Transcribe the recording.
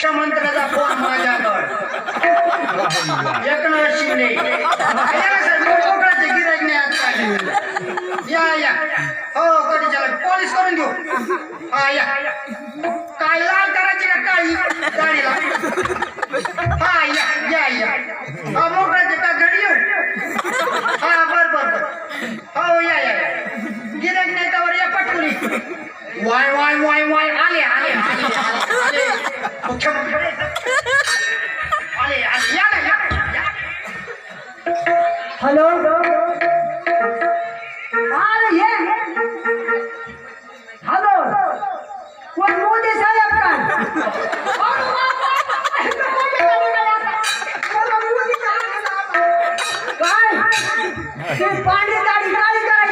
मुख्यमंत्र्याचा phone माझ्याकडे एकनाथ शिंदे गिरायक नाही आज या या हो कधी चला पोलीस करून घेऊ हा या काय लाल करायची का काळी गाडीला हा या या या हा मोकळायचे का घडी येऊ हा बर बर बर हो या या गिरायक नाही त्यावर या पटकुनी वाय वाय वाय वाय आले आले आले आले मुख्यमंत्री आले आले या ना या हॅलो